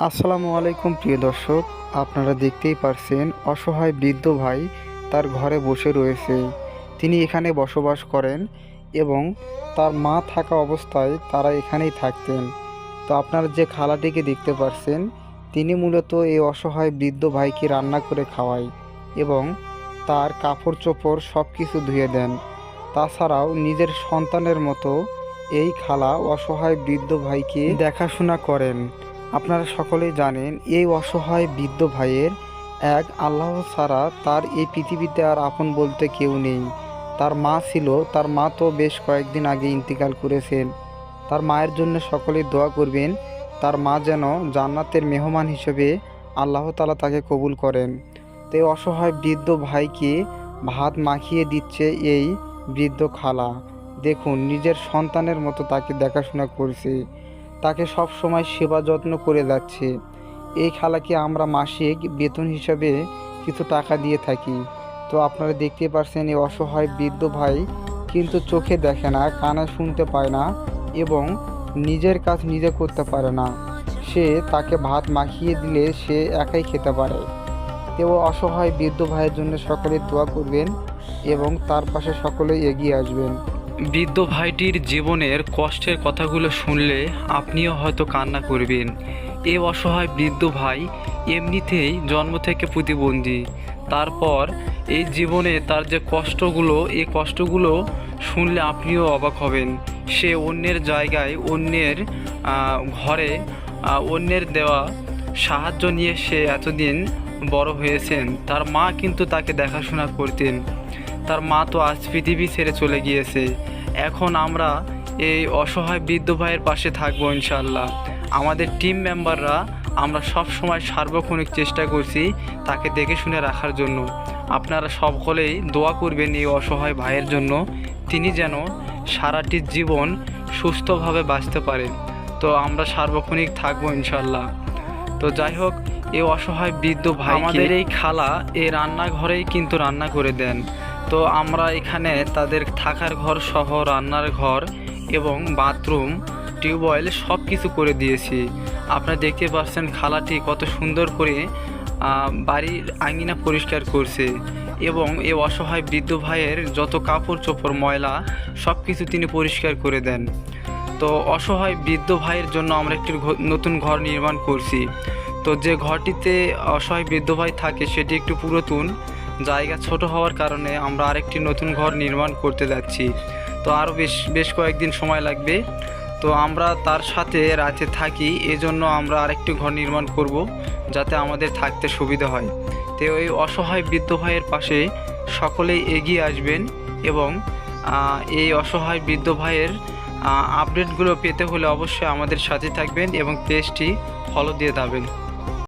আসসালামু আলাইকুম প্রিয় দর্শক, আপনারা দেখতেই পারছেন অসহায় বৃদ্ধ ভাই তার ঘরে বসে রয়েছে। তিনি এখানে বসবাস করেন এবং তার মা থাকা অবস্থায় তারা এখানেই থাকতেন। তো আপনারা যে খালাটিকে দেখতে পারছেন, তিনি মূলত এই অসহায় বৃদ্ধ ভাইকে রান্না করে খাওয়ায় এবং তার কাপড় চোপড় সব কিছু ধুয়ে দেন। তাছাড়াও নিজের সন্তানের মতো এই খালা অসহায় বৃদ্ধ ভাইকে দেখাশোনা করেন। আপনারা সকলেই জানেন এই অসহায় বৃদ্ধ ভাইয়ের এক আল্লাহ ছাড়া তার এই পৃথিবীতে আর আপন বলতে কেউ নেই। তার মা ছিল, তার মা তো বেশ কয়েকদিন আগে ইন্তিকাল করেছেন। তার মায়ের জন্য সকলেই দোয়া করবেন, তার মা যেন জান্নাতের মেহমান হিসেবে আল্লাহ তাআলা তাকে কবুল করেন। তো এই অসহায় বৃদ্ধ ভাইকে ভাত মাখিয়ে দিচ্ছে এই বৃদ্ধ খালা। দেখুন, নিজের সন্তানের মতো তাকে দেখাশোনা করছে, তাকে সব সময় সেবা যত্ন করে যাচ্ছে। এই খালাকে আমরা মাসিক বেতন হিসাবে কিছু টাকা দিয়ে থাকি। তো আপনারা দেখতে পাচ্ছেন এই অসহায় বৃদ্ধ ভাই কিন্তু চোখে দেখে না, কানে শুনতে পায় না এবং নিজের কাজ নিজে করতে পারে না। সে তাকে ভাত মাখিয়ে দিলে সে একাই খেতে পারে। তো অসহায় বৃদ্ধ ভাইয়ের জন্য সকলে দোয়া করবেন এবং তার পাশে সকলেই এগিয়ে আসবেন। বৃদ্ধ ভাইটির জীবনের কষ্টের কথাগুলো শুনলে আপনিও হয়তো কান্না করবেন। এই অসহায় বৃদ্ধ ভাই এমনিতেই জন্ম থেকে প্রতিবন্ধী, তারপর এই জীবনে তার যে কষ্টগুলো, এই কষ্টগুলো শুনলে আপনিও অবাক হবেন। সে অন্যের জায়গায়, অন্যের ঘরে, অন্যের দেওয়া সাহায্য নিয়ে সে এতদিন বড় হয়েছেন। তার মা কিন্তু তাকে দেখাশোনা করতেন। তার মা তো আজ পৃথিবী ছেড়ে চলে গিয়েছে। এখন আমরা এই অসহায় বৃদ্ধ ভাইয়ের পাশে থাকবো ইনশাল্লাহ। আমাদের টিম মেম্বাররা আমরা সব সময় সার্বক্ষণিক চেষ্টা করছি তাকে দেখে শুনে রাখার জন্য। আপনারা সকলেই দোয়া করবেন এই অসহায় ভাইয়ের জন্য, তিনি যেন সারাটি জীবন সুস্থভাবে বাঁচতে পারেন। তো আমরা সার্বক্ষণিক থাকবো ইনশাল্লাহ। তো যাই হোক, এই অসহায় বৃদ্ধ ভাই, আমাদের এই খালা এই রান্নাঘরেই কিন্তু রান্না করে দেন। তো আমরা এখানে তাদের থাকার ঘর সহ রান্নার ঘর এবং বাথরুম, টিউবওয়েল সব কিছু করে দিয়েছি। আপনারা দেখতে পাচ্ছেন খালাটি কত সুন্দর করে বাড়ির আঙিনা পরিষ্কার করছে এবং এই অসহায় বৃদ্ধ ভাইয়ের যত কাপড় চোপড় ময়লা সব কিছু তিনি পরিষ্কার করে দেন। তো অসহায় বৃদ্ধ ভাইয়ের জন্য আমরা একটি নতুন ঘর নির্মাণ করছি। তো যে ঘরটিতে অসহায় বৃদ্ধ ভাই থাকে সেটি একটু পুরাতন, জায়গা ছোট হওয়ার কারণে আমরা আরেকটি নতুন ঘর নির্মাণ করতে যাচ্ছি। তো আরও বেশ কয়েকদিন সময় লাগবে। তো আমরা তার সাথে রাতে থাকি, এজন্য আমরা আরেকটি ঘর নির্মাণ করব যাতে আমাদের থাকতে সুবিধা হয়। তো এই অসহায় বৃদ্ধ ভাইয়ের পাশে সকলেই এগিয়ে আসবেন এবং এই অসহায় বৃদ্ধ ভাইয়ের আপডেটগুলো পেতে হলে অবশ্যই আমাদের সাথে থাকবেন এবং পেজটি ফলো দিয়ে যাবেন।